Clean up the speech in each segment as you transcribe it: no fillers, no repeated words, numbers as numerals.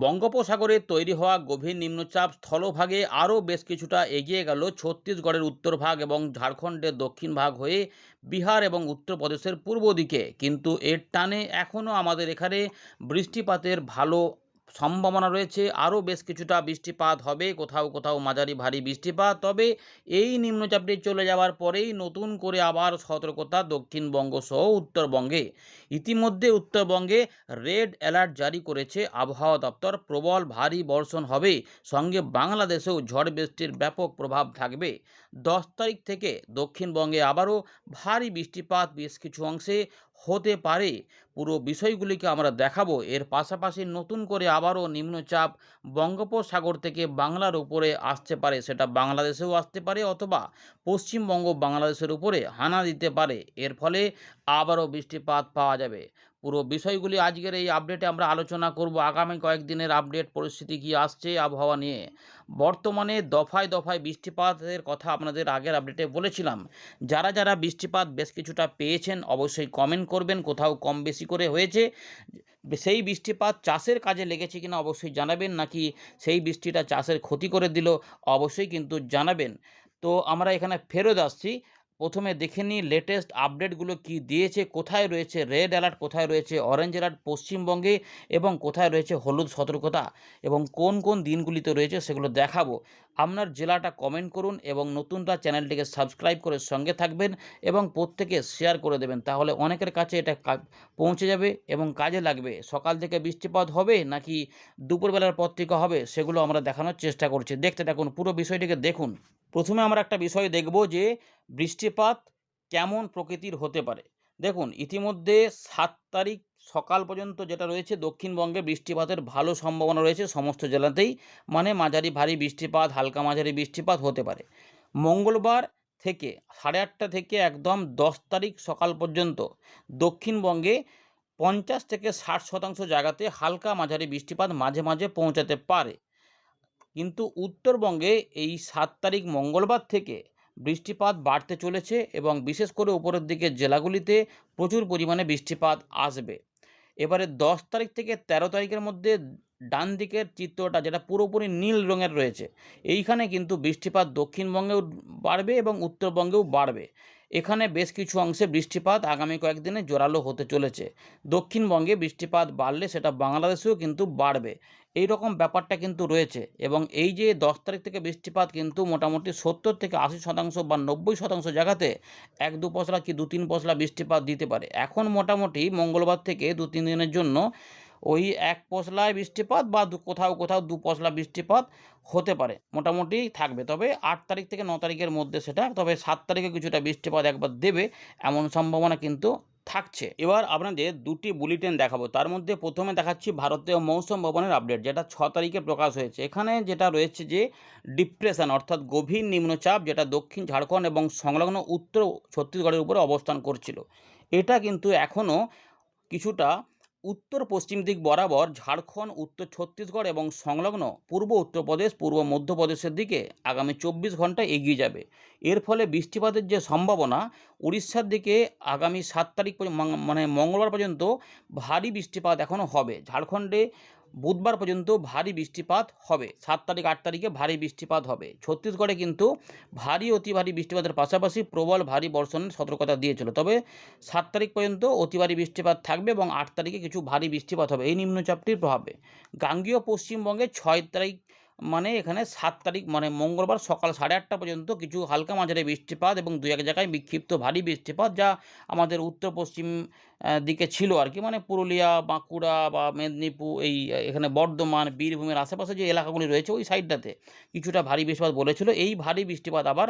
বঙ্গোপসাগরে তৈরি হওয়া গভীর নিম্নচাপ স্থলভাগে আরও বেশ কিছুটা এগিয়ে গেল ছত্তিশগড়ের উত্তর ভাগ এবং ঝাড়খণ্ডের দক্ষিণ ভাগ হয়ে বিহার এবং উত্তরপ্রদেশের পূর্ব দিকে। কিন্তু এর টানে এখনও আমাদের এখানে বৃষ্টিপাতের ভালো সম্ভাবনা রয়েছে। আরও বেশ কিছুটা বৃষ্টিপাত হবে, কোথাও কোথাও মাঝারি ভারী বৃষ্টিপাত। তবে এই নিম্নচাপটি চলে যাওয়ার পরেই নতুন করে আবার সতর্কতা দক্ষিণবঙ্গ সহ উত্তরবঙ্গে। ইতিমধ্যে উত্তরবঙ্গে রেড অ্যালার্ট জারি করেছে আবহাওয়া দপ্তর। প্রবল ভারী বর্ষণ হবে, সঙ্গে বাংলাদেশেও ঝড় বৃষ্টির ব্যাপক প্রভাব থাকবে। 10 তারিখ থেকে দক্ষিণবঙ্গে আবারও ভারী বৃষ্টিপাত বেশ কিছু অংশে হতে পারে। পুরো বিষয়গুলিকে আমরা দেখাবো। এর পাশাপাশি নতুন করে আবারও নিম্নচাপ বঙ্গোপসাগর থেকে বাংলার উপরে আসতে পারে, সেটা বাংলাদেশেও আসতে পারে অথবা পশ্চিমবঙ্গ বাংলাদেশের উপরে হানা দিতে পারে। এর ফলে আবারও বৃষ্টিপাত পাওয়া যাবে। পুরো বিষয়গুলি আজকের এই আপডেটে আমরা আলোচনা করব। আগামী কয়েকদিনের আপডেট, পরিস্থিতি কী আসছে আবহাওয়া নিয়ে। বর্তমানে দফায় দফায় বৃষ্টিপাতের কথা আপনাদের আগের আপডেটে বলেছিলাম। যারা যারা বৃষ্টিপাত বেশ কিছুটা পেয়েছেন অবশ্যই কমেন্ট করবেন। কোথাও কম বেশি করে হয়েছে, সেই বৃষ্টিপাত চাষের কাজে লেগেছে কিনা অবশ্যই জানাবেন, নাকি সেই বৃষ্টিটা চাষের ক্ষতি করে দিল অবশ্যই কিন্তু জানাবেন। তো আমরা এখানে ফেরত আসছি। প্রথমে দেখে নিই লেটেস্ট আপডেটগুলো কি দিয়েছে। কোথায় রয়েছে রেড অ্যালার্ট, কোথায় রয়েছে অরেঞ্জ অ্যালার্ট পশ্চিমবঙ্গে, এবং কোথায় রয়েছে হলুদ সতর্কতা, এবং কোন কোন দিনগুলিতে রয়েছে সেগুলো দেখাবো। আপনার জেলাটা কমেন্ট করুন এবং নতুনরা চ্যানেলটিকে সাবস্ক্রাইব করে সঙ্গে থাকবেন এবং প্রত্যেকে শেয়ার করে দেবেন। তাহলে অনেকের কাছে এটা পৌঁছে যাবে এবং কাজে লাগবে। সকাল থেকে বৃষ্টিপাত হবে নাকি দুপুরবেলার পর থেকে হবে সেগুলো আমরা দেখানোর চেষ্টা করছি। দেখতে থাকুন, পুরো বিষয়টিকে দেখুন। প্রথমে আমরা একটা বিষয় দেখব যে বৃষ্টিপাত কেমন প্রকৃতির হতে পারে। দেখুন, ইতিমধ্যে 7 তারিখ সকাল পর্যন্ত যেটা রয়েছে দক্ষিণবঙ্গে বৃষ্টিপাতের ভালো সম্ভাবনা রয়েছে সমস্ত জেলাতেই। মানে মাঝারি ভারী বৃষ্টিপাত, হালকা মাঝারি বৃষ্টিপাত হতে পারে। মঙ্গলবার থেকে 8:30 থেকে একদম 10 তারিখ সকাল পর্যন্ত দক্ষিণবঙ্গে 50 থেকে 60% জায়গাতে হালকা মাঝারি বৃষ্টিপাত মাঝে মাঝে পৌঁছাতে পারে। কিন্তু উত্তরবঙ্গে এই 7 তারিখ মঙ্গলবার থেকে বৃষ্টিপাত বাড়তে চলেছে এবং বিশেষ করে উপরের দিকের জেলাগুলিতে প্রচুর পরিমাণে বৃষ্টিপাত আসবে। এবারে 10 তারিখ থেকে 13 তারিখের মধ্যে ডান দিকের চিত্রটা যেটা পুরোপুরি নীল রঙের রয়েছে, এইখানে কিন্তু বৃষ্টিপাত দক্ষিণবঙ্গেও বাড়বে এবং উত্তরবঙ্গেও বাড়বে। এখানে বেশ কিছু অংশে বৃষ্টিপাত আগামী কয়েকদিনে জোরালো হতে চলেছে। দক্ষিণবঙ্গে বৃষ্টিপাত বাড়লে সেটা বাংলাদেশেও কিন্তু বাড়বে। এই রকম ব্যাপারটা কিন্তু রয়েছে। এবং এই যে 10 তারিখ থেকে বৃষ্টিপাত কিন্তু মোটামুটি 70 থেকে 80% বা 90% জায়গাতে 1-2 পশলা কি 2-3 পশলা বৃষ্টিপাত দিতে পারে। এখন মোটামুটি মঙ্গলবার থেকে 2-3 দিনের জন্য ওই 1 পশলায় বৃষ্টিপাত বা কোথাও কোথাও 2 পশলা বৃষ্টিপাত হতে পারে, মোটামুটি থাকবে। তবে 8 তারিখ থেকে 9 তারিখের মধ্যে সেটা, তবে 7 তারিখে কিছুটা বৃষ্টিপাত একবার দেবে এমন সম্ভাবনা কিন্তু থাকছে। এবার আপনাদের দুটি বুলেটিন দেখাবো। তার মধ্যে প্রথমে দেখাচ্ছি ভারতীয় মৌসুম ভবনের আপডেট, যেটা 6 তারিখে প্রকাশ হয়েছে। এখানে যেটা রয়েছে যে ডিপ্রেশন অর্থাৎ গভীর নিম্নচাপ, যেটা দক্ষিণ ঝাড়খণ্ড এবং সংলগ্ন উত্তর ছত্তিশগড়ের উপরে অবস্থান করছিল, এটা কিন্তু এখনও কিছুটা উত্তর পশ্চিম দিক বরাবর ঝাড়খণ্ড, উত্তর ছত্তিশগড় এবং সংলগ্ন পূর্ব উত্তরপ্রদেশ, পূর্ব মধ্যপ্রদেশের দিকে আগামী 24 ঘন্টায় এগিয়ে যাবে। এর ফলে বৃষ্টিপাতের যে সম্ভাবনা উড়িষ্যার দিকে আগামী 7 তারিখ মানে মঙ্গলবার পর্যন্ত ভারী বৃষ্টিপাত এখনও হবে। ঝাড়খণ্ডে বুধবার পর্যন্ত ভারী বৃষ্টিপাত হবে। 7 তারিখ 8 তারিখে ভারী বৃষ্টিপাত হবে। ছত্তিশগড়ে কিন্তু ভারী অতি ভারী বৃষ্টিপাতের পাশাপাশি প্রবল ভারী বর্ষণের সতর্কতা দিয়েছিল। তবে 7 তারিখ পর্যন্ত অতি ভারী বৃষ্টিপাত থাকবে এবং 8 তারিখে কিছু ভারী বৃষ্টিপাত হবে এই নিম্নচাপটির প্রভাবে। গাঙ্গেয় পশ্চিমবঙ্গে 6 তারিখ মানে এখানে 7 তারিখ মানে মঙ্গলবার সকাল 8:30 পর্যন্ত কিছু হালকা মাঝারি বৃষ্টিপাত এবং 2-1 জায়গায় বিক্ষিপ্ত ভারী বৃষ্টিপাত, যা আমাদের উত্তর পশ্চিম দিকে ছিল আর কি, মানে পুরুলিয়া, বাঁকুড়া বা মেদিনীপুর, এই এখানে বর্ধমান, বীরভূমের আশেপাশে যে এলাকাগুলি রয়েছে ওই সাইডটাতে কিছুটা ভারী বৃষ্টিপাত বলেছিল। এই ভারী বৃষ্টিপাত আবার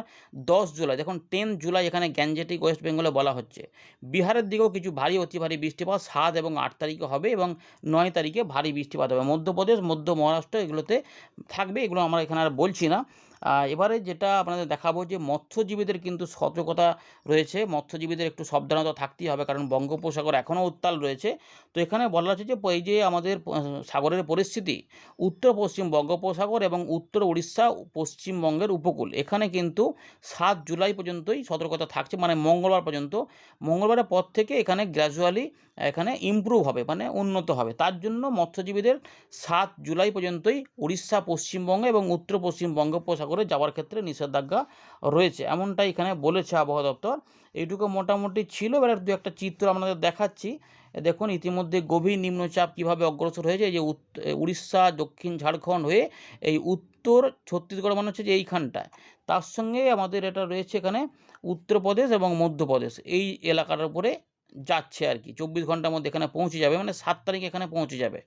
10 জুলাই, দেখুন 10 জুলাই এখানে গ্যাঞ্জেটিক ওয়েস্ট বেঙ্গলে বলা হচ্ছে। বিহারের দিকেও কিছু ভারী অতি ভারী বৃষ্টিপাত 7 এবং 8 তারিখে হবে এবং 9 তারিখে ভারী বৃষ্টিপাত হবে। মধ্যপ্রদেশ, মধ্য মহারাষ্ট্র এগুলোতে থাকবে, এগুলো আমরা এখানে আর বলছি না। এবারে যেটা আপনাদের দেখাবো যে মৎস্যজীবীদের কিন্তু সতর্কতা রয়েছে। মৎস্যজীবীদের একটু সাবধানতা থাকতেই হবে, কারণ বঙ্গোপসাগর এখনও উত্তাল রয়েছে। তো এখানে বলা হচ্ছে যে এই যে আমাদের সাগরের পরিস্থিতি, উত্তর পশ্চিম বঙ্গোপসাগর এবং উত্তর উড়িষ্যা, পশ্চিমবঙ্গের উপকূল, এখানে কিন্তু ৭ জুলাই পর্যন্তই সতর্কতা থাকছে, মানে মঙ্গলবার পর্যন্ত। মঙ্গলবারের পর থেকে এখানে গ্র্যাজুয়ালি এখানে ইমপ্রুভ হবে, মানে উন্নত হবে। তার জন্য মৎস্যজীবীদের ৭ জুলাই পর্যন্তই উড়িষ্যা, পশ্চিমবঙ্গ এবং উত্তর পশ্চিম বঙ্গোপসাগরে যাওয়ার ক্ষেত্রে নিষেধাজ্ঞা রয়েছে, এমনটাই এখানে বলেছে আবহাওয়া দপ্তর। এইটুকু মোটামুটি ছিল। এবার দু একটা চিত্র আপনাদের দেখাচ্ছি। দেখুন ইতিমধ্যে গভীর নিম্নচাপ কীভাবে অগ্রসর হয়েছে। এই যে উড়িষ্যা, দক্ষিণ ঝাড়খণ্ড হয়ে এই উত্তর ছত্তিশগড়, মনে হচ্ছে যে এইখানটায়। তার সঙ্গে আমাদের এটা রয়েছে এখানে উত্তরপ্রদেশ এবং মধ্যপ্রদেশ, এই এলাকার উপরে যাচ্ছে আর কি। ২৪ ঘন্টার মধ্যে এখানে পৌঁছে যাবে, মানে ৭ তারিখে এখানে পৌঁছে যাবে।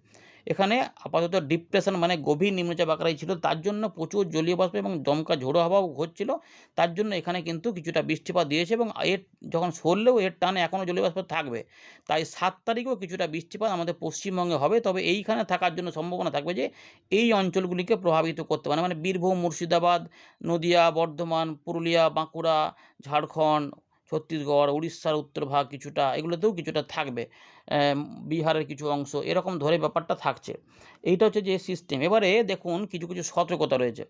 এখানে আপাতত ডিপ্রেশন মানে গভীর নিম্নচাপ আকারেই ছিল, তার জন্য প্রচুর জলীয় বাষ্প এবং দমকা ঝোড়ো হাওয়াও হচ্ছিল। তার জন্য এখানে কিন্তু কিছুটা বৃষ্টিপাত দিয়েছে, এবং এর যখন সরলেও এর টানে এখনও জলীয় বাষ্প থাকবে। তাই ৭ তারিখেও কিছুটা বৃষ্টিপাত আমাদের পশ্চিমবঙ্গে হবে। তবে এইখানে থাকার জন্য সম্ভাবনা থাকবে যে এই অঞ্চলগুলিকে প্রভাবিত করতে পারে, মানে বীরভূম, মুর্শিদাবাদ, নদিয়া, বর্ধমান, পুরুলিয়া, বাঁকুড়া, ঝাড়খণ্ড, ছত্তিশগড়, উড়িষ্যার উত্তরভাগ কিছুটা, এগুলোতেও কিছুটা থাকবে। বিহারের কিছু অংশ, এরকম ধরে ব্যাপারটা থাকছে। এইটা হচ্ছে যে সিস্টেম। এবারে দেখুন কিছু কিছু সতর্কতা রয়েছে।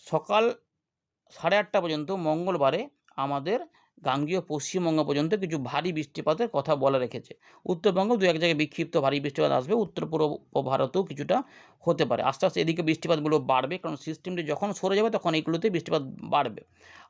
সকাল 8:30 পর্যন্ত মঙ্গলবারে আমাদের গাঙ্গেয় পশ্চিমবঙ্গ পর্যন্ত কিছু ভারী বৃষ্টিপাতের কথা বলা রেখেছে। উত্তরবঙ্গেও ২-১ জায়গায় বিক্ষিপ্ত ভারী বৃষ্টিপাত আসবে। উত্তর পূর্ব ভারতেও কিছুটা হতে পারে। আস্তে আস্তে এদিকে বৃষ্টিপাতগুলো বাড়বে, কারণ সিস্টেমটি যখন সরে যাবে তখন এইগুলোতে বৃষ্টিপাত বাড়বে।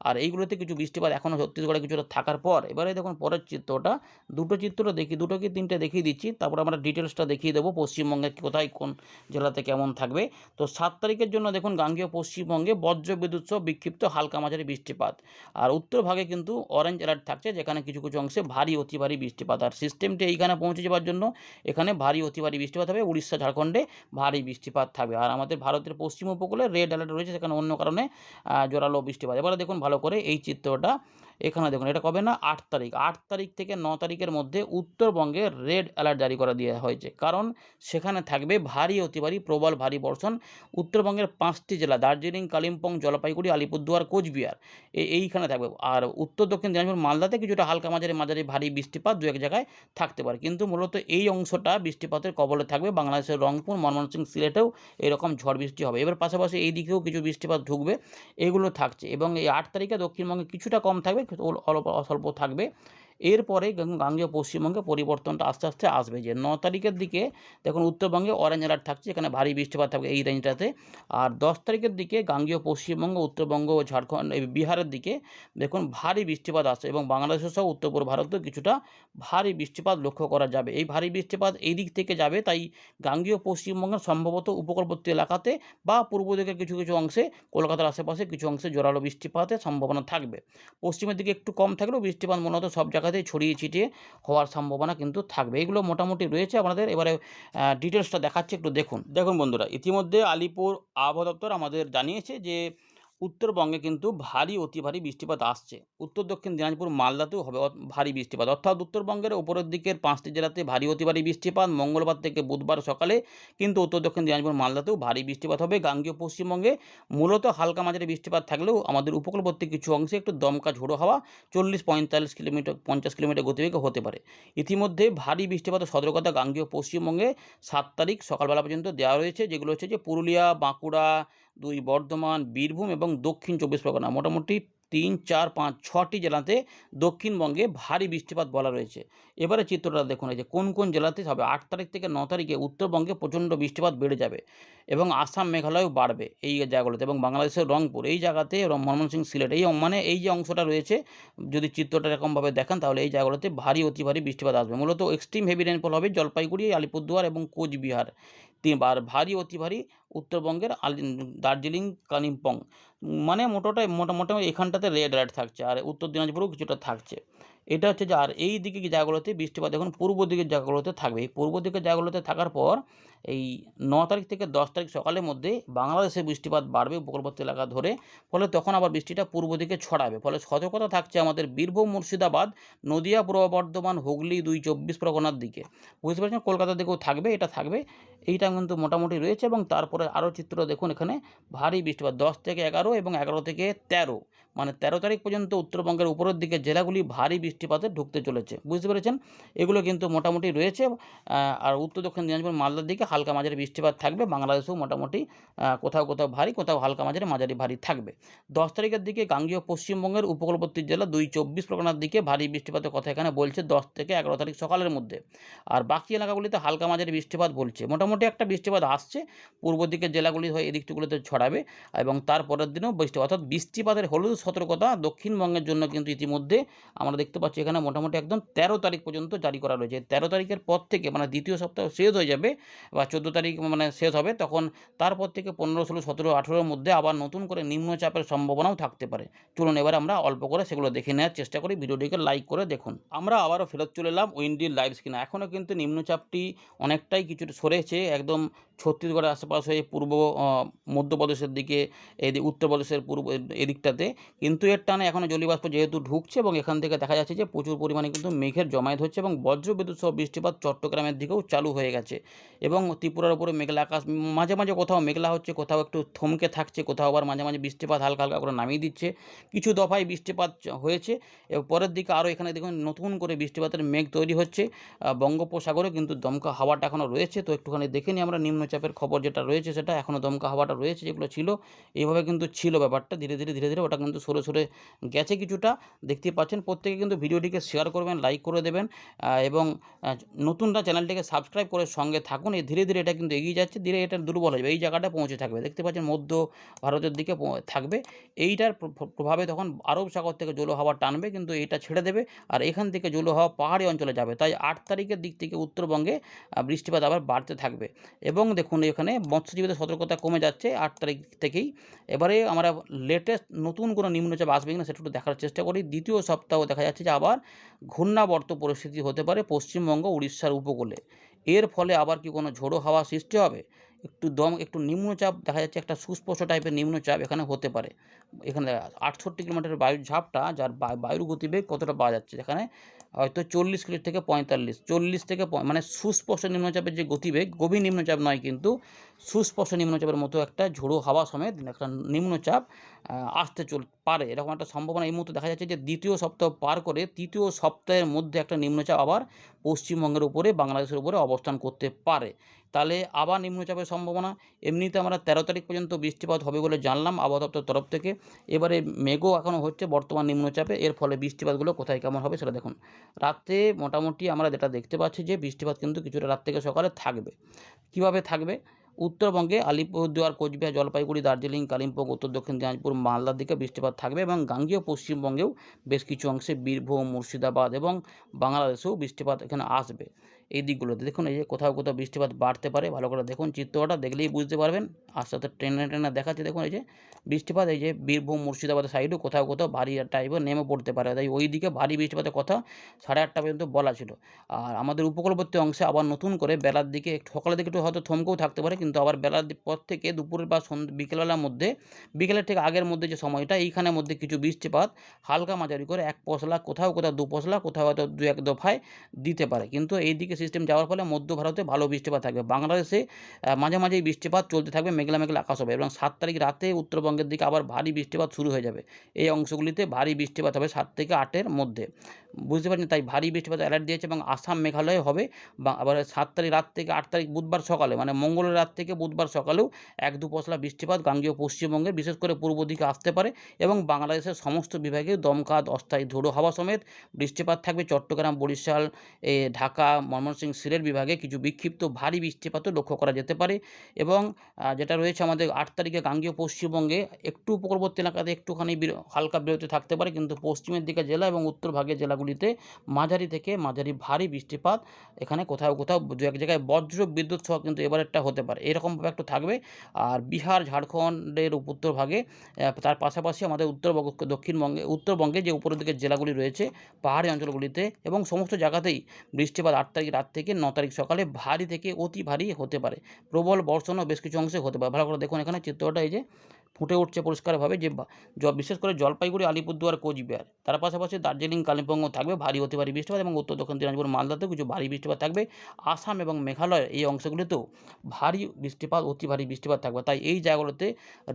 আর এইগুলোতে কিছু বৃষ্টিপাত এখনও ছত্তিশগড়ে কিছুটা থাকার পর, এবারে দেখুন পরের চিত্রটা, দুটো চিত্র দেখি, দুটো কি তিনটে দেখিয়ে দিচ্ছি, তারপর আমরা ডিটেলসটা দেখিয়ে দেবো পশ্চিমবঙ্গে কোথায় কোন জেলাতে কেমন থাকবে। তো ৭ তারিখের জন্য দেখুন গাঙ্গেয় পশ্চিমবঙ্গে বজ্রবিদ্যুৎ সহ বিক্ষিপ্ত হালকা মাঝারি বৃষ্টিপাত। আর উত্তরভাগে কিন্তু অরেঞ্জ অ্যালার্ট থাকছে, যেখানে কিছু কিছু অংশে ভারী অতি ভারী বৃষ্টিপাত। আর সিস্টেমটি এইখানে পৌঁছে যাওয়ার জন্য এখানে ভারী অতি ভারী বৃষ্টিপাত হবে। উড়িষ্যা, ঝাড়খণ্ডে ভারী বৃষ্টিপাত থাকবে। আর আমাদের ভারতের পশ্চিম উপকূলে রেড অ্যালার্ট রয়েছে, সেখানে অন্য কারণে জোরালো বৃষ্টিপাত। এবারে দেখুন ভালো করে এই চিত্রটা, এখানে দেখুন এটা কবে না ৮ তারিখ। ৮ তারিখ থেকে ৯ তারিখের মধ্যে উত্তরবঙ্গে রেড অ্যালার্ট জারি করে দেওয়া হয়েছে, কারণ সেখানে থাকবে ভারী অতি ভারী প্রবল ভারী বর্ষণ। উত্তরবঙ্গের ৫টি জেলা দার্জিলিং, কালিম্পং, জলপাইগুড়ি, আলিপুরদুয়ার, কোচবিহার এইখানে থাকবে। আর উত্তর দক্ষিণ দিনাজপুর, মালদাতে কিছুটা হালকা মাঝারি মাঝারি ভারী বৃষ্টিপাত ২-১ জায়গায় থাকতে পারে। কিন্তু মূলত এই অংশটা বৃষ্টিপাতের কবলে থাকবে। বাংলাদেশের রংপুর, ময়মনসিংহ, সিলেটেও এরকম ঝড় বৃষ্টি হবে। এবার পাশাপাশি এই দিকেও কিছু বৃষ্টিপাত ঢুকবে, এগুলো থাকছে। এবং এই ৮ তারিখে দক্ষিণবঙ্গে কিছুটা কম থাকবে, অল্প স্বল্প থাকবে। এরপরে গাঙ্গেয় পশ্চিমবঙ্গে পরিবর্তনটা আস্তে আস্তে আসবে। যে ৯ তারিখের দিকে দেখুন উত্তরবঙ্গে অরেঞ্জ অ্যালার্ট থাকছে, এখানে ভারী বৃষ্টিপাত থাকবে এই রেঞ্জটাতে। আর ১০ তারিখের দিকে গাঙ্গেয় পশ্চিমবঙ্গ, উত্তরবঙ্গ ও ঝাড়খণ্ড, বিহারের দিকে দেখুন ভারী বৃষ্টিপাত আসছে, এবং বাংলাদেশ সহ উত্তর পূর্ব ভারতেও কিছুটা ভারী বৃষ্টিপাত লক্ষ্য করা যাবে। এই ভারী বৃষ্টিপাত এই দিক থেকে যাবে, তাই গাঙ্গেয় পশ্চিমবঙ্গের সম্ভবত উপকূলবর্তী এলাকাতে বা পূর্ব দিকের কিছু কিছু অংশে, কলকাতার আশেপাশে কিছু অংশে জোরালো বৃষ্টিপাতের সম্ভাবনা থাকবে। পশ্চিমের দিকে একটু কম থাকলেও বৃষ্টিপাত মূলত সব জায়গাতেই ছড়িয়ে ছিটিয়ে হওয়ার সম্ভাবনা কিন্তু থাকবে। এগুলো মোটামুটি রয়েছে আপনাদের। এবারে ডিটেলসটা দেখাচ্ছি, একটু দেখুন। দেখুন বন্ধুরা, ইতিমধ্যে আলিপুর আবহাওয়া দপ্তর আমাদের জানিয়েছে যে উত্তরবঙ্গে কিন্তু ভারী অতি ভারী বৃষ্টিপাত আসছে। উত্তর দক্ষিণ দিনাজপুর, মালদাতেও হবে ভারী বৃষ্টিপাত, অর্থাৎ উত্তরবঙ্গের উপরের দিকের ৫টি জেলাতে ভারী অতি ভারী বৃষ্টিপাত। মঙ্গলবার থেকে বুধবার সকালে কিন্তু উত্তর দক্ষিণ দিনাজপুর, মালদাতেও ভারী বৃষ্টিপাত হবে। গাঙ্গেয় পশ্চিমবঙ্গে মূলত হালকা মাঝারি বৃষ্টিপাত থাকলেও আমাদের উপকূলবর্তী কিছু অংশে একটু দমকা ঝোড়ো হাওয়া ৪০-৪৫ কিলোমিটার ৫০ কিলোমিটার গতিবেগে হতে পারে। ইতিমধ্যে ভারী বৃষ্টিপাতের সতর্কতা গাঙ্গেয় পশ্চিমবঙ্গে ৭ তারিখ সকালবেলা পর্যন্ত দেওয়া রয়েছে, যেগুলো হচ্ছে যে পুরুলিয়া, বাঁকুড়া, ২ বর্ধমান, বীরভূম এবং দক্ষিণ ২৪ পরগনা, মোটামুটি ৩, ৪, ৫, ৬টি জেলাতে দক্ষিণবঙ্গে ভারী বৃষ্টিপাত বলা রয়েছে। এবারে চিত্রটা দেখুন, এই যে কোন কোন জেলাতে হবে। ৮ তারিখ থেকে ৯ তারিখে উত্তরবঙ্গে প্রচণ্ড বৃষ্টিপাত বেড়ে যাবে, এবং আসাম, মেঘালয়ও বাড়বে এই জায়গাগুলোতে, এবং বাংলাদেশের রংপুর এই জায়গাতে, ময়মনসিংহ, সিলেট এই মানে এই যে অংশটা রয়েছে, যদি চিত্রটা এরকমভাবে দেখেন তাহলে এই জায়গাগুলোতে ভারী অতি ভারী বৃষ্টিপাত আসবে। মূলত এক্সট্রিম হেভি রেনফল হবে জলপাইগুড়ি, আলিপুরদুয়ার এবং কোচবিহার। আর ভারী অতি ভারী উত্তরবঙ্গের দার্জিলিং, কালিম্পং, মানে মোটামুটি এখানটাতে রেড অ্যালার্ট থাকছে, আর উত্তর দিনাজপুরেও কিছুটা থাকছে। এটা হচ্ছে যে, আর এই দিকে জায়গাগুলোতে বৃষ্টিপাত দেখুন পূর্ব দিকের জায়গাগুলোতে থাকবে। এই পূর্ব দিকের জায়গাগুলোতে থাকার পর এই 9 তারিখ থেকে 10 তারিখ সকালের মধ্যে বাংলাদেশে বৃষ্টিপাত বাড়বে উপকূলবর্তী এলাকা ধরে। ফলে তখন আবার বৃষ্টিটা পূর্ব দিকে ছড়াবে। ফলে সতর্কতা থাকছে আমাদের বীরভূম, মুর্শিদাবাদ, নদিয়া, পূর্ব বর্ধমান, হুগলি, 2 চব্বিশ পরগনার দিকে। বুঝতে পারছেন? কলকাতার দিকেও থাকবে, এটা থাকবে। এইটা কিন্তু মোটামুটি রয়েছে এবং তারপরে আরও চিত্র দেখুন এখানে ভারী বৃষ্টিপাত 10 থেকে 11 এবং 11 থেকে 13, মানে 13 তারিখ পর্যন্ত উত্তরবঙ্গের উপরের দিকে জেলাগুলি ভারী বৃষ্টিপাতে ঢুকতে চলেছে। বুঝতে পেরেছেন? এগুলো কিন্তু মোটামুটি রয়েছে। আর উত্তর দক্ষিণ দিনাজপুর, মালদার দিকে হালকা মাঝারি বৃষ্টিপাত থাকবে। বাংলাদেশেও মোটামুটি কোথাও কোথাও ভারী, কোথাও হালকা মাঝারি, মাঝারি ভারী থাকবে। 10 তারিখের দিকে গাঙ্গেয় পশ্চিমবঙ্গের উপকূলবর্তী জেলা 2 চব্বিশ পরগনার দিকে ভারী বৃষ্টিপাতের কথা এখানে বলছে 10 থেকে 11 তারিখ সকালের মধ্যে। আর বাকি এলাকাগুলিতে হালকা মাঝারি বৃষ্টিপাত বলছে। মোটামুটি একটা বৃষ্টিপাত আসছে, পূর্ব দিকের জেলাগুলি হয়ে এদিকগুলোতে ছড়াবে এবং তারপরের দিনেও বৃষ্টিপাত, অর্থাৎ বৃষ্টিপাতের হলুদ সতর্কতা দক্ষিণবঙ্গের জন্য কিন্তু ইতিমধ্যে আমরা দেখতে পাচ্ছি এখানে মোটামুটি একদম 13 তারিখ পর্যন্ত জারি করা রয়েছে। 13 তারিখের পর থেকে, মানে দ্বিতীয় সপ্তাহ শেষ হয়ে যাবে বা 14 তারিখ মানে শেষ হবে, তখন তারপর থেকে 15, 16, 17, 18-র মধ্যে আবার নতুন করে নিম্নচাপের সম্ভাবনাও থাকতে পারে। চলুন এবার আমরা অল্প করে সেগুলো দেখে নেওয়ার চেষ্টা করি। ভিডিওটিকে লাইক করে দেখুন। আমরা আবারও ফেরত চলে এলাম উইন্ডির লাইভ স্ক্রিনে। এখনও কিন্তু নিম্নচাপটি অনেকটাই কিছুটা সরেছে, একদম ছত্তিশগড়ের আশেপাশে পূর্ব মধ্যপ্রদেশের দিকে, উত্তরপ্রদেশের পূর্ব এদিকটাতে। কিন্তু এর টানে এখনও জলীয়বাষ্প যেহেতু ঢুকছে এবং এখান থেকে দেখা যাচ্ছে যে প্রচুর পরিমাণে কিন্তু মেঘের জমায়েত হচ্ছে এবং বজ্রবিদ্যুৎ সহ বৃষ্টিপাত চট্টগ্রামের দিকেও চালু হয়ে গেছে এবং ত্রিপুরার উপরে মেঘলা আকাশ, মাঝে মাঝে কোথাও মেঘলা হচ্ছে, কোথাও একটু থমকে থাকছে, কোথাও আবার মাঝে মাঝে বৃষ্টিপাত হালকা হালকা করে নামিয়ে দিচ্ছে। কিছু দফায় বৃষ্টিপাত হয়েছে এবং পরের দিকে আরও এখানে দেখুন নতুন করে বৃষ্টিপাতের মেঘ তৈরি হচ্ছে বঙ্গোপসাগরে, কিন্তু দমকা হাওয়াটা এখনও রয়েছে। তো একটুখানি দেখে নিই আমরা নিম্নচাপের খবর যেটা রয়েছে, সেটা এখনও দমকা হাওয়াটা রয়েছে, যেগুলো ছিল এইভাবে কিন্তু ছিল ব্যাপারটা। ধীরে ধীরে ধীরে ধীরে ওটা কিন্তু সরে সরে গেছে কিছুটা, দেখতে পাচ্ছেন। প্রত্যেকে কিন্তু ভিডিওটিকে শেয়ার করবেন, লাইক করে দেবেন এবং নতুনরা চ্যানেলটিকে সাবস্ক্রাইব করে সঙ্গে থাকুন। এই ধীরে ধীরে এটা কিন্তু এগিয়ে যাচ্ছে, ধীরে এটা দুর্বল হয়ে যাবে, এই জায়গাটা পৌঁছে থাকবে। দেখতে পাচ্ছেন মধ্য ভারতের দিকে থাকবে। এইটার প্রভাবে তখন আরব সাগর থেকে জলীয় হাওয়া টানবে, কিন্তু এইটা ছেড়ে দেবে আর এখান থেকে জলীয় হাওয়া পাহাড়ি অঞ্চলে যাবে। তাই 8 তারিখের দিক থেকে উত্তরবঙ্গে বৃষ্টিপাত আবার বাড়তে থাকবে এবং দেখুন এখানে মৎস্যজীবীদের সতর্কতা কমে যাচ্ছে 8 তারিখ থেকেই। এবারে আমরা লেটেস্ট নতুন কোনো নিম্নচাপ আসবে কিনা সেটা একটু দেখার চেষ্টা করি। দ্বিতীয় সপ্তাহ দেখা যাচ্ছে যে আবার ঘূর্ণাবর্ত পরিস্থিতি হতে পারে পশ্চিমবঙ্গ, উড়িষ্যার উপকূলে। এর ফলে আবার কি কোনো ঝোড়ো হাওয়া সৃষ্টি হবে? একটু নিম্নচাপ দেখা যাচ্ছে, একটা সুস্পষ্ট টাইপের নিম্নচাপ এখানে হতে পারে। এখানে 68 কিলোমিটার বায়ুর ঝাপটা, যার বায়ুর গতিবেগ কতটা পাওয়া যাচ্ছে, যেখানে হয়তো 40 কিলো থেকে 45, 40 থেকে মানে সুস্পষ্ট নিম্নচাপের যে গতিবেগ, গভীর নিম্নচাপ নয় কিন্তু সুস্পষ্ট নিম্নচাপের মতো একটা ঝোড়ো হাওয়া সমেত একটা নিম্নচাপ আসতে পারে, এরকম একটা সম্ভাবনা এই মুহূর্তে দেখা যাচ্ছে। যে দ্বিতীয় সপ্তাহ পার করে তৃতীয় সপ্তাহের মধ্যে একটা নিম্নচাপ আবার পশ্চিমবঙ্গের উপরে, বাংলাদেশের উপরে অবস্থান করতে পারে। তাহলে আবার নিম্নচাপের সম্ভাবনা। এমনিতে আমরা 13 তারিখ পর্যন্ত বৃষ্টিপাত হবে বলে জানলাম আবহাওয়া দপ্তরের তরফ থেকে। এবারে মেঘও এখনও হচ্ছে বর্তমান নিম্নচাপে, এর ফলে বৃষ্টিপাতগুলো কোথায় কেমন হবে সেটা দেখুন। রাতে মোটামুটি আমরা যেটা দেখতে পাচ্ছি যে বৃষ্টিপাত কিন্তু কিছুটা রাত থেকে সকালে থাকবে। কিভাবে থাকবে? উত্তরবঙ্গে আলিপুরদুয়ার, কোচবিহার, জলপাইগুড়ি, দার্জিলিং, কালিম্পং, উত্তর দক্ষিণ দিনাজপুর, মালদার দিকে বৃষ্টিপাত থাকবে এবং গাঙ্গেয় পশ্চিমবঙ্গেও বেশ কিছু অংশে, বীরভূম, মুর্শিদাবাদ এবং বাংলাদেশেও বৃষ্টিপাত এখানে আসবে। এই দিকগুলোতে দেখুন, এই যে কোথাও কোথাও বৃষ্টিপাত বাড়তে পারে। ভালো করে দেখুন, চিত্রটা দেখলেই বুঝতে পারবেন। আস্তে আস্তে টেনে টেনে দেখাচ্ছে, দেখুন এই যে বৃষ্টিপাত, এই যে বীরভূম, মুর্শিদাবাদের সাইডেও কোথাও কোথাও ভারী টাইপের নেমে পড়তে পারে। তাই ওই দিকে ভারী বৃষ্টিপাতের কথা 8:30 পর্যন্ত বলা ছিল। আর আমাদের উপকূলবর্তী অংশে আবার নতুন করে বেলার দিকে, সকালের দিকে একটু হয়তো থমকেও থাকতে পারে, কিন্তু আবার বেলার পর থেকে দুপুরের বা বিকেলবেলার মধ্যে, বিকেলের ঠিক আগের মধ্যে যে সময়টা, এইখানের মধ্যে কিছু বৃষ্টিপাত হালকা মাঝারি করে 1 পশলা, কোথাও কোথাও 2 পশলা, কোথাও হয়তো 2-1 দফায় দিতে পারে। কিন্তু এই দিকে সিস্টেম যাওয়ার ফলে মধ্য ভারতে ভালো বৃষ্টিপাত থাকবে। বাংলাদেশে মাঝে মাঝেই বৃষ্টিপাত চলতে থাকবে, মেঘলা মেঘলা আকাশ হবে এবং 7 তারিখ রাতে উত্তরবঙ্গের দিকে আবার ভারী বৃষ্টিপাত শুরু হয়ে যাবে। এই অংশগুলিতে ভারী বৃষ্টিপাত হবে 7 থেকে 8-এর মধ্যে। বুঝতে পারছেন? তাই ভারী বৃষ্টিপাত অ্যালার্ট দিয়েছে এবং আসাম, মেঘালয়ে হবে। বা আবার 7 তারিখ রাত থেকে 8 তারিখ বুধবার সকালে, মানে মঙ্গলের রাত থেকে বুধবার সকালেও 1-2 পশলা বৃষ্টিপাত গাঙ্গেয় পশ্চিমবঙ্গে, বিশেষ করে পূর্ব দিকে আসতে পারে এবং বাংলাদেশের সমস্ত বিভাগে দমকা অস্থায়ী ঝোড়ো হাওয়া সমেত বৃষ্টিপাত থাকবে। চট্টগ্রাম, বরিশাল, ঢাকা, ময়মনসিংহ, সিলেট বিভাগে কিছু বিক্ষিপ্ত ভারী বৃষ্টিপাতও লক্ষ্য করা যেতে পারে এবং যেটা রয়েছে আমাদের 8 তারিখে গাঙ্গেয় পশ্চিমবঙ্গে একটু উপকূলবর্তী এলাকাতে একটুখানি হালকা বিরতি থাকতে পারে, কিন্তু পশ্চিমের দিকে জেলা এবং উত্তর ভাগের জেলাগুলিতে মাঝারি থেকে মাঝারি ভারী বৃষ্টিপাত, এখানে কোথাও কোথাও 2-1 জায়গায় বজ্র বিদ্যুৎ সহ কিন্তু এবারেরটা হতে পারে, এরকমভাবে একটু থাকবে। আর বিহার, ঝাড়খণ্ডের উত্তরভাগে, তার পাশাপাশি আমাদের উত্তরবঙ্গে যে উপরের দিকের জেলাগুলি রয়েছে পাহাড়ি অঞ্চলগুলিতে এবং সমস্ত জায়গাতেই বৃষ্টিপাত 8 তারিখ রাত থেকে 9 তারিখ সকালে ভারী থেকে অতি ভারী হতে পারে। প্রবল বর্ষণও বেশ কিছু অংশে হতে পারে। ভালো করে দেখুন এখানে চিত্রটা এই যে ফুটে উঠছে পরিষ্কারভাবে যে বিশেষ করে জলপাইগুড়ি, আলিপুরদুয়ার, কোচবিহার, তার পাশাপাশি দার্জিলিং, কালিম্পংও থাকবে ভারী অতি ভারী বৃষ্টিপাত এবং উত্তর দক্ষিণ দিনাজপুর, মালদাতেও কিছু ভারী বৃষ্টিপাত থাকবে। আসাম এবং মেঘালয়ের এই অংশগুলিতেও ভারী বৃষ্টিপাত, অতি ভারী বৃষ্টিপাত থাকবে। তাই এই জায়গাগুলোতে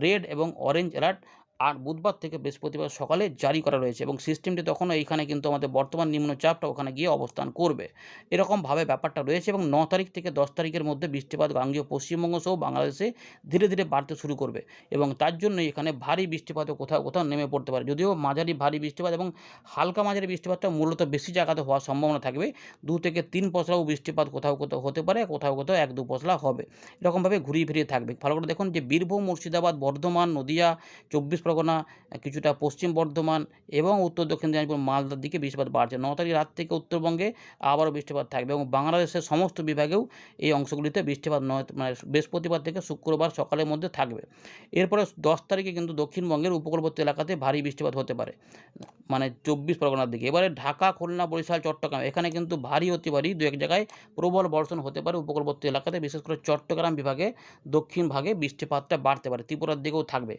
রেড এবং অরেঞ্জ অ্যালার্ট আর বুধবার থেকে বৃহস্পতিবার সকালে জারি করা রয়েছে এবং সিস্টেমটি তখনও এইখানে কিন্তু আমাদের বর্তমান নিম্নচাপটা ওখানে গিয়ে অবস্থান করবে। এরকমভাবে ব্যাপারটা রয়েছে এবং 9 তারিখ থেকে 10 তারিখের মধ্যে বৃষ্টিপাত গাঙ্গেয় পশ্চিমবঙ্গ সহ বাংলাদেশে ধীরে ধীরে বাড়তে শুরু করবে এবং তার জন্যই এখানে ভারী বৃষ্টিপাতও কোথাও কোথাও নেমে পড়তে পারে। যদিও মাঝারি ভারী বৃষ্টিপাত এবং হালকা মাঝারি বৃষ্টিপাতটা মূলত বেশি জায়গাতে হওয়ার সম্ভাবনা থাকবে। 2 থেকে 3 পশলাও বৃষ্টিপাত কোথাও কোথাও হতে পারে, কোথাও কোথাও 1-2 পশলা হবে। এরকমভাবে ঘুরিয়ে ফিরিয়ে থাকবে। ভালো করে দেখুন যে বীরভূম, মুর্শিদাবাদ, বর্ধমান, নদিয়া, 24 পরগনা, কিছুটা পশ্চিম বর্ধমান এবং উত্তর দক্ষিণ দিনাজপুর, মালদার দিকে বৃষ্টিপাত বাড়ছে। 9 তারিখ রাত থেকে উত্তরবঙ্গে আবারও বৃষ্টিপাত থাকবে এবং বাংলাদেশের সমস্ত বিভাগেও এই অংশগুলিতে বৃষ্টিপাত মানে বৃহস্পতিবার থেকে শুক্রবার সকালের মধ্যে থাকবে। এরপরে 10 তারিখে কিন্তু দক্ষিণবঙ্গের উপকূলবর্তী এলাকাতে ভারী বৃষ্টিপাত হতে পারে, মানে 24 পরগনার দিকে। এবারে ঢাকা, খুলনা, বরিশাল, চট্টগ্রাম এখানে কিন্তু ভারী অতি ভারী 2-1 জায়গায় প্রবল বর্ষণ হতে পারে উপকূলবর্তী এলাকাতে, বিশেষ করে চট্টগ্রাম বিভাগে দক্ষিণ ভাগে বৃষ্টিপাতটা বাড়তে পারে, ত্রিপুরার দিকেও থাকবে।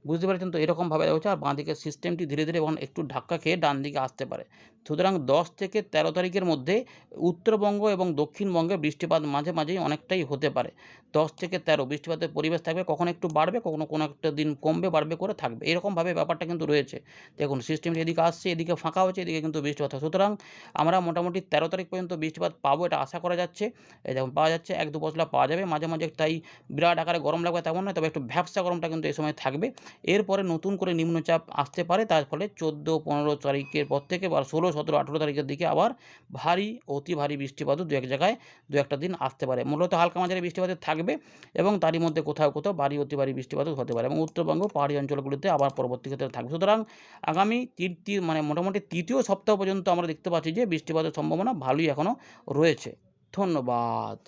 বুঝতে পেরেছেন তো? এরকমভাবে হচ্ছে আর বাঁ দিকের সিস্টেমটি ধীরে ধীরে এবং একটু ধাক্কা খেয়ে ডান দিকে আসতে পারে। সুতরাং 10 থেকে 13 তারিখের মধ্যে উত্তরবঙ্গ এবং দক্ষিণবঙ্গে বৃষ্টিপাত মাঝে মাঝেই অনেকটাই হতে পারে। 10 থেকে 13 বৃষ্টিপাতের পরিবেশ থাকবে, কখনো একটু বাড়বে, কখনো কোনো একটা দিন কমবে, বাড়বে করে থাকবে। এরকমভাবে ব্যাপারটা কিন্তু রয়েছে। দেখুন সিস্টেমটি এদিকে আসছে, এদিকে ফাঁকা হচ্ছে, এদিকে কিন্তু বৃষ্টিপাত হয়। সুতরাং আমরা মোটামুটি 13 তারিখ পর্যন্ত বৃষ্টিপাত পাবো, এটা আশা করা যাচ্ছে। এই দেখুন পাওয়া যাচ্ছে, 1-2 পশলা পাওয়া যাবে মাঝে মাঝে, তাই বিরাট আকারে গরম লাগবে তেমন নয়, তবে একটু ভ্যাপসা গরমটা কিন্তু এই সময় থাকবে। এরপরে নতুন করে নিম্নচাপ আসতে পারে, তার ফলে 14-15 তারিখের পর থেকে বা 16-17-18 তারিখের দিকে আবার ভারী, অতি ভারী বৃষ্টিপাতও 2-1 জায়গায় 2-1টা দিন আসতে পারে। মূলত হালকা মাঝারি বৃষ্টিপাত থাকবে এবং তারই মধ্যে কোথাও কোথাও ভারী, অতি ভারী বৃষ্টিপাতও হতে পারে এবং উত্তরবঙ্গ পাহাড়ি অঞ্চলগুলিতে আবার পরবর্তী ক্ষেত্রে থাকবে। সুতরাং আগামী মানে মোটামুটি 3য় সপ্তাহ পর্যন্ত আমরা দেখতে পাচ্ছি যে বৃষ্টিপাতের সম্ভাবনা ভালোই এখনও রয়েছে। ধন্যবাদ।